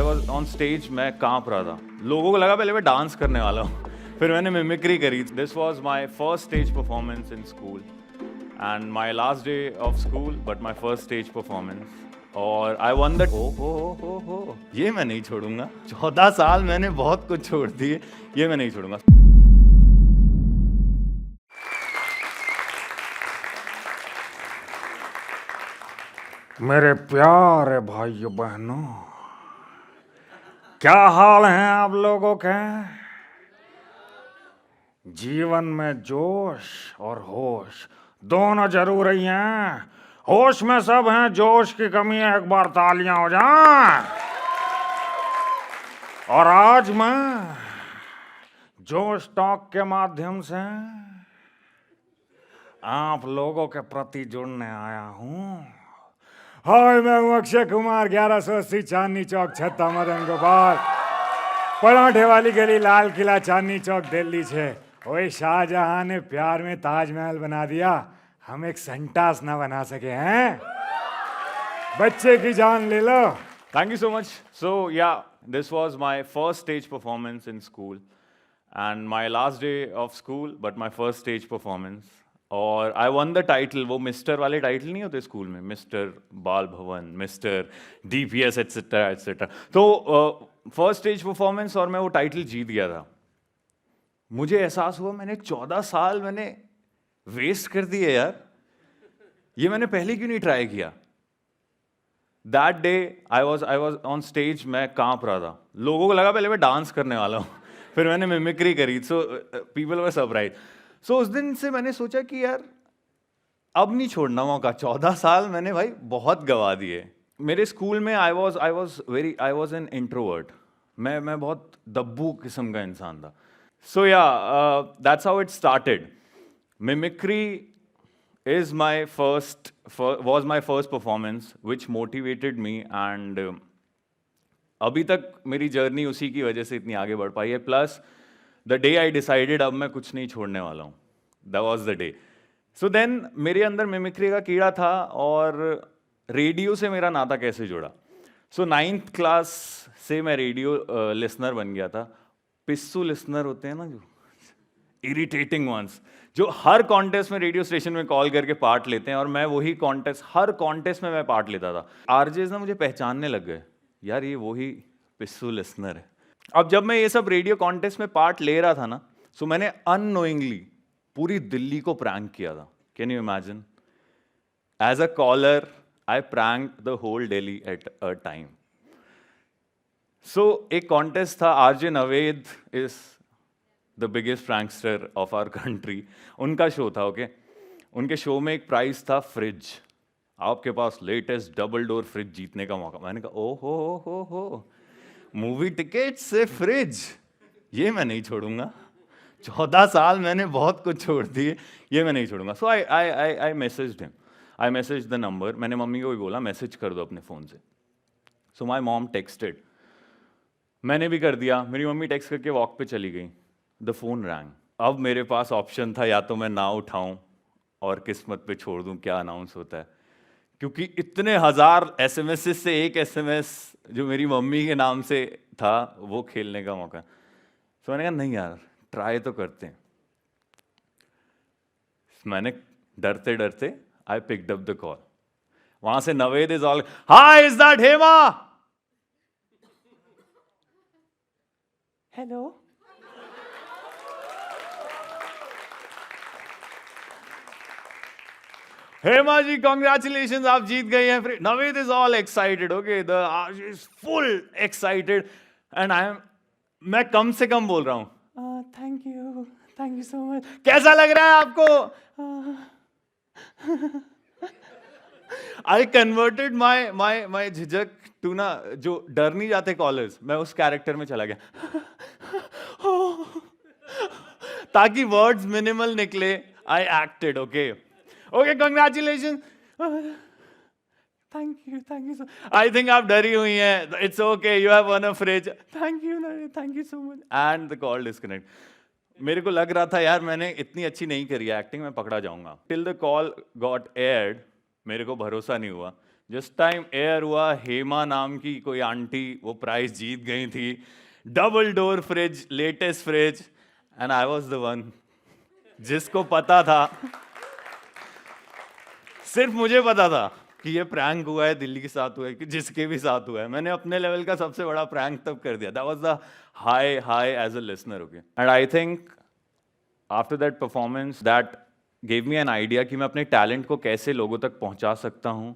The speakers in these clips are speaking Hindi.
was on stage, मैं कांप रहा था. लोगों को लगा पहले मैं डांस करने वाला हूँ. फिर मैंने मिमिक्री करी. This was my first stage performance in school and my last day of school, but my first stage performance. और I won the हो ये मैं नहीं छोड़ूंगा. 14 साल मैंने बहुत कुछ छोड़ दिए, ये मैं नहीं छोड़ूंगा. मेरे प्यारे भाइयों बहनों, क्या हाल हैं आप लोगों के? जीवन में जोश और होश दोनों जरूरी हैं. होश में सब हैं, जोश की कमी है. एक बार तालियां हो जाएं. और आज मैं जोश टॉक के माध्यम से आप लोगों के प्रति जुड़ने आया हूं. हाय, मैं हूं अक्षय कुमार. 1180 चांदनी चौक, छत्ता मदन गोपाल, पराठे वाली गली, लाल किला, चांदनी चौक, दिल्ली छे. ओए, शाहजहां ने प्यार में ताजमहल बना दिया, हम एक संटास ना बना सके हैं? बच्चे की जान ले लो. Thank you so much. So yeah, this was my first stage performance in school and my last day of school, but my first stage performance. और I won the title. वो मिस्टर वाले टाइटल नहीं होते स्कूल में, मिस्टर बाल भवन, मिस्टर DPS एटसेट्रा एटसेट्रा. तो फर्स्ट स्टेज परफॉर्मेंस और मैं वो टाइटल जीत गया था. मुझे एहसास हुआ मैंने 14 साल मैंने वेस्ट कर दिए यार. ये मैंने पहले क्यों नहीं ट्राई किया. That day I was on stage, मैं कांप रहा था. लोगों को लगा पहले मैं डांस करने वाला हूँ. फिर मैंने मिमिक्री करी. So people were surprise. सो उस दिन से मैंने सोचा कि यार अब नहीं छोड़ना मौका. 14 साल मैंने भाई बहुत गवा दिए. मेरे स्कूल में आई वॉज एन इंट्रोवर्ट. मैं बहुत दब्बू किस्म का इंसान था. सो या that's how it started. Mimicry was my first performance which motivated me and अभी तक मेरी जर्नी उसी की वजह से इतनी आगे बढ़ पाई है. Plus the day I decided अब मैं कुछ नहीं छोड़ने वाला हूँ, that was the day. So then मेरे अंदर मिमिक्री का कीड़ा था और रेडियो से मेरा नाता कैसे जुड़ा. सो 9th क्लास से मैं रेडियो लिसनर बन गया था. पिस्सू लिसनर होते हैं ना, जो इरिटेटिंग वंस, जो हर कॉन्टेस्ट में रेडियो स्टेशन में कॉल करके पार्ट लेते हैं. और मैं वही कॉन्टेस्ट, हर कॉन्टेस्ट में मैं पार्ट लेता था. आरजेस ना मुझे पहचानने लग गए, यार ये वही पिस्सू लिसनर है. अब जब मैं ये सब रेडियो कॉन्टेस्ट में पार्ट ले रहा था ना, सो मैंने अननोइंगली पूरी दिल्ली को प्रैंक किया था. Can you imagine? As a caller I prank the whole Delhi at a time. So एक कॉन्टेस्ट था, RJ Naved is the biggest prankster of our country. उनका शो था. ओके, उनके शो में एक प्राइज था फ्रिज. आपके पास लेटेस्ट डबल डोर फ्रिज जीतने का मौका. मैंने कहा ओ हो मूवी टिकट से फ्रिज, ये मैं नहीं छोड़ूंगा. 14 साल मैंने बहुत कुछ छोड़ दिए, ये मैं नहीं छोड़ूंगा. So I messaged him. I message the number. मैंने मम्मी को भी बोला मैसेज कर दो अपने फ़ोन से. So my mom texted. मैंने भी कर दिया. मेरी मम्मी टेक्स्ट करके वॉक पे चली गई. The phone wrong. अब मेरे पास ऑप्शन था, या तो मैं ना उठाऊं और किस्मत पे छोड़ दूं क्या अनाउंस होता है, क्योंकि इतने हजार SMS से एक SMS जो मेरी मम्मी के नाम से था वो खेलने का मौका. तो मैंने कहा नहीं यार, ट्राई तो करते हैं. मैंने डरते डरते I picked up the call. वहां से Naved is all, hi is that Hema? Hello. Hema ji congratulation, आप जीत गई हैं. Naved is all excited. Okay, the RJ is full excited and मैं कम से कम बोल रहा हूं थैंक यू सो मच. कैसा लग रहा है आपको? आई कन्वर्टेड माई झिझक टू ना, जो डर नहीं जाते कॉलर्स, मैं उस कैरेक्टर में चला गया ताकि वर्ड्स मिनिमल निकले. I acted. Okay, congratulations. Thank you so. I think आप डरी हुई हैं. It's okay, you have won a fridge. Thank you so much. And the call disconnect. मेरे को लग रहा था यार मैंने इतनी अच्छी नहीं करी एक्टिंग, मैं पकड़ा जाऊंगा. Till the call got aired, मेरे को भरोसा नहीं हुआ. जिस टाइम एयर हुआ, हेमा नाम की कोई आंटी वो प्राइज जीत गई थी, double door fridge, latest fridge, and I was the one जिसको पता था, सिर्फ मुझे पता था कि ये प्रैंक हुआ है, दिल्ली के साथ हुआ है, कि जिसके भी साथ हुआ है। मैंने अपने लेवल का सबसे बड़ा प्रैंक तब कर दिया। That was the high age a listener, okay. And I think after that performance that gave me an idea कि मैं अपने टैलेंट को कैसे लोगों तक पहुंचा सकता हूं,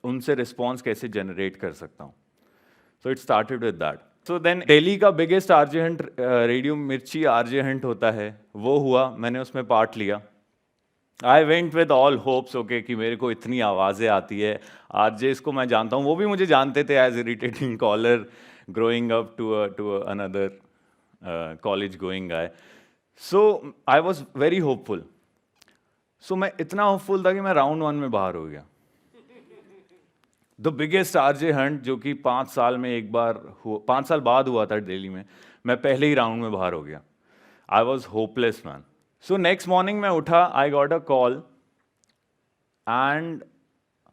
उनसे रिस्पॉन्स कैसे जनरेट कर सकता हूं। So it started with that. So then Delhi का biggest RJ hunt, radio Mirchi RJ hunt होता है, वो हुआ, मैंने उसमें पार्ट लिया। I went with all hopes, okay, कि मेरे को इतनी आवाज़ें आती है, आरजे इसको मैं जानता हूँ, वो भी मुझे जानते थे as irritating caller growing up to another college going guy. So I was very hopeful. So मैं इतना होपफुल था कि मैं राउंड 1 में बाहर हो गया। द बिगेस्ट आरजे हंट जो कि 5 साल में एक बार हुआ, 5 साल बाद हुआ था दिल्ली में, मैं पहले ही राउंड में बाहर हो गया। I was hopeless man. So next morning मैं उठा, I got a call, and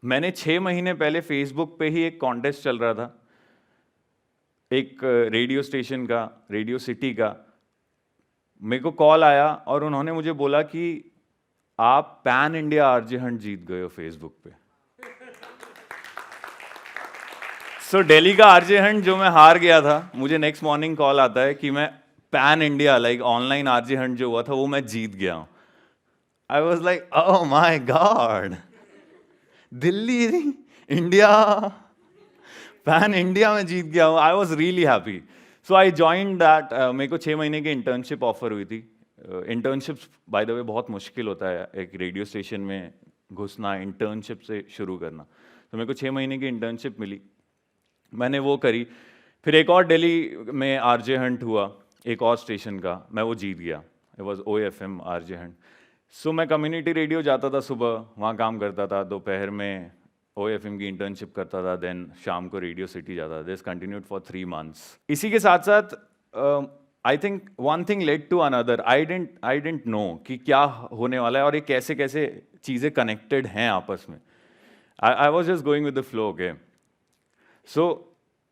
मैंने 6 महीने पहले फेसबुक पे ही एक कॉन्टेस्ट चल रहा था, एक रेडियो स्टेशन का, रेडियो सिटी का। मेरे को कॉल आया और उन्होंने मुझे बोला कि आप पैन इंडिया आरजे हंट जीत गए हो फेसबुक पे। सो दिल्ली का आरजे हंट जो मैं हार गया था, मुझे नेक्स्ट मॉर्निंग कॉल आता है कि मैं pan India, like online RJ Hunt जो हुआ था, वो मैं जीत गया हूं। I was like, oh my God, Delhi, India, pan India में जीत गया हूँ। I was really happy. So I join that. मेरे को 6 महीने की इंटर्नशिप ऑफर हुई थी। इंटर्नशिप बाय द वे बहुत मुश्किल होता है, एक रेडियो स्टेशन में घुसना, इंटर्नशिप से शुरू करना। तो मेरे को 6 महीने की इंटर्नशिप मिली, मैंने वो करी। फिर एक और दिल्ली में आरजे हंट हुआ, एक और स्टेशन का, मैं वो जीत गया। It was OFM RJ hunt. So मैं कम्युनिटी रेडियो जाता था, सुबह वहाँ काम करता था, दोपहर में OFM की इंटर्नशिप करता था, देन शाम को रेडियो सिटी जाता था। This continued for 3 months। इसी के साथ साथ I think one thing led to another. I didn't know कि क्या होने वाला है और ये कैसे कैसे चीज़ें कनेक्टेड हैं आपस में। I was just going with the flow, okay. So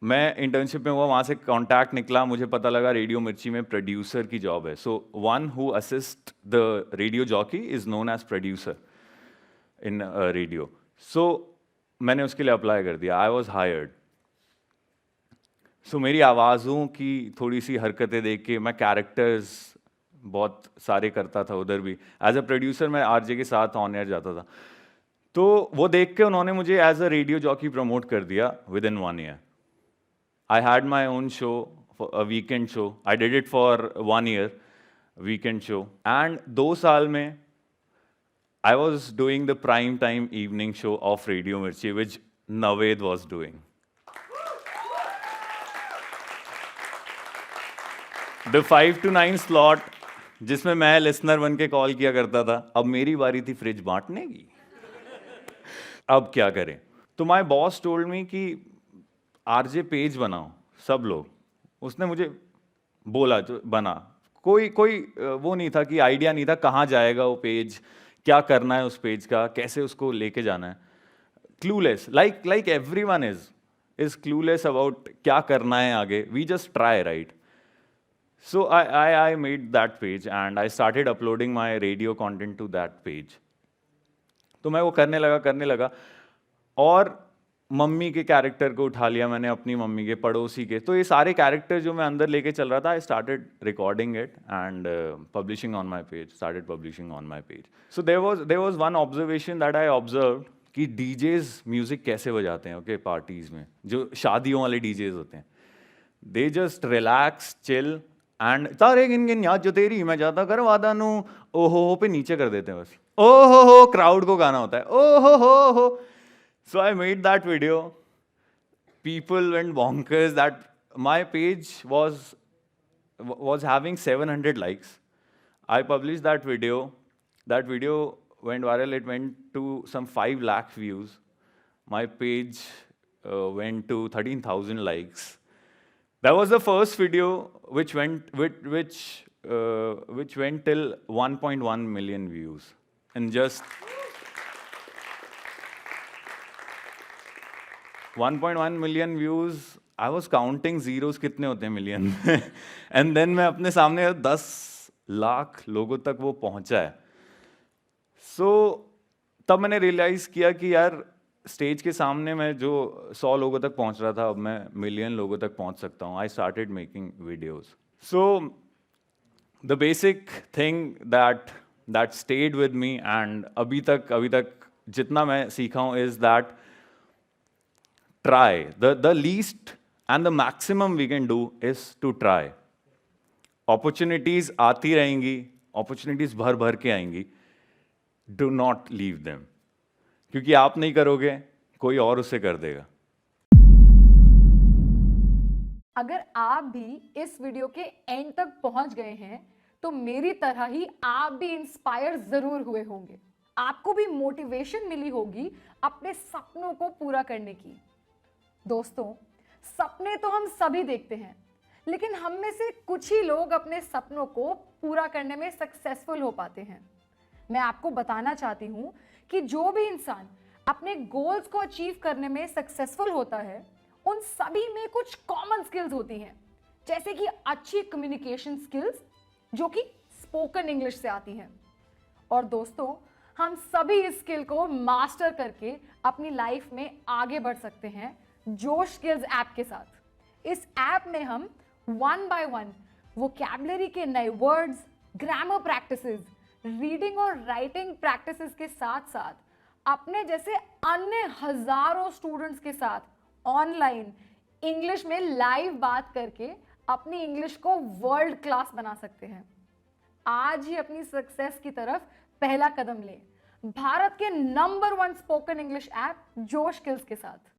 मैं इंटर्नशिप में हुआ, वहाँ से कॉन्टैक्ट निकला, मुझे पता लगा रेडियो मिर्ची में प्रोड्यूसर की जॉब है। So one who assist the radio jockey is known as producer in radio. So मैंने उसके लिए अप्लाई कर दिया। I was hired. सो मेरी आवाज़ों की थोड़ी सी हरकतें देख के, मैं कैरेक्टर्स बहुत सारे करता था उधर भी। एज अ प्रोड्यूसर मैं आरजे के साथ ऑन एयर जाता था, तो वो देख के उन्होंने मुझे as a radio jockey promote कर दिया within 1 year। I had my own show, a weekend show. I did it for 1 year, weekend show. And 2 साल में I was doing the prime time evening show of Radio Mirchi, which Naved was doing. The 5 to 9 slot, जिसमें मैं लिसनर बन के कॉल किया करता था। अब मेरी बारी थी फ्रिज बांटने की। अब क्या करें? तो माय बॉस टोल्ड मी कि आरजे पेज बनाओ सब लोग। उसने मुझे बोला जो बना, कोई वो नहीं था कि आइडिया नहीं था कहाँ जाएगा वो पेज, क्या करना है उस पेज का, कैसे उसको लेके जाना है। Clueless, like everyone is clueless about क्या करना है आगे। We just try, right? So I made that page and I started uploading my radio content to that page. तो मैं वो करने लगा और मम्मी के कैरेक्टर को उठा लिया मैंने, अपनी मम्मी के, पड़ोसी के। तो ये सारे कैरेक्टर जो मैं अंदर लेके चल रहा था, I started recording it and publishing on my page, started publishing on my page. So there was one observation that I observe कि डीजेज म्यूजिक कैसे बजाते हैं, ओके, पार्टीज में जो शादियों वाले डीजेज होते हैं, they just relax, chill and तारे गिन गिन याद जो तेरी मैं जाता कर वादा नू ओहो हो पे नीचे कर देते हैं बस। ओहो हो क्राउड को गाना होता है, ओहो हो। So I made that video. People went bonkers that my page was having 700 likes. I published that video. That video went viral. It went to some 5 lakh views. My page went to 13,000 likes. That was the first video which went till 1.1 million views in just 1.1 million views. I was counting zeros कितने होते हैं मिलियन एंड देन मैं अपने सामने 10 लाख लोगों तक वो पहुंचा है. सो तब मैंने रियलाइज किया कि यार स्टेज के सामने मैं जो 100 लोगों तक पहुंच रहा था, अब मैं मिलियन लोगों तक पहुंच सकता हूँ. I started making videos. So the basic thing that stayed with me and अभी तक जितना मैं सीखा हूँ is that try. The least and the maximum we can do is to try. Opportunities आती रहेंगी, opportunities भर भर के आएंगी. Do not leave them. क्योंकि आप नहीं करोगे, कोई और उसे कर देगा. अगर आप भी इस वीडियो के एंड तक पहुंच गए हैं तो मेरी तरह ही आप भी इंस्पायर जरूर हुए होंगे. आपको भी मोटिवेशन मिली होगी अपने सपनों को पूरा करने की. दोस्तों, सपने तो हम सभी देखते हैं, लेकिन हम में से कुछ ही लोग अपने सपनों को पूरा करने में सक्सेसफुल हो पाते हैं. मैं आपको बताना चाहती हूं कि जो भी इंसान अपने गोल्स को अचीव करने में सक्सेसफुल होता है, उन सभी में कुछ कॉमन स्किल्स होती हैं, जैसे कि अच्छी कम्युनिकेशन स्किल्स जो कि स्पोकन इंग्लिश से आती हैं. और दोस्तों, हम सभी इस स्किल को मास्टर करके अपनी लाइफ में आगे बढ़ सकते हैं जोश स्किल्स ऐप के साथ. इस ऐप में हम 1 by 1 वोकैबुलरी के नए वर्ड्स, ग्रामर प्रैक्टिसेस, रीडिंग और राइटिंग प्रैक्टिसेस के साथ साथ अपने जैसे अन्य हजारों स्टूडेंट्स के साथ ऑनलाइन इंग्लिश में लाइव बात करके अपनी इंग्लिश को वर्ल्ड क्लास बना सकते हैं. आज ही अपनी सक्सेस की तरफ पहला कदम लें भारत के नंबर 1 स्पोकन इंग्लिश ऐप जोश स्किल्स के साथ.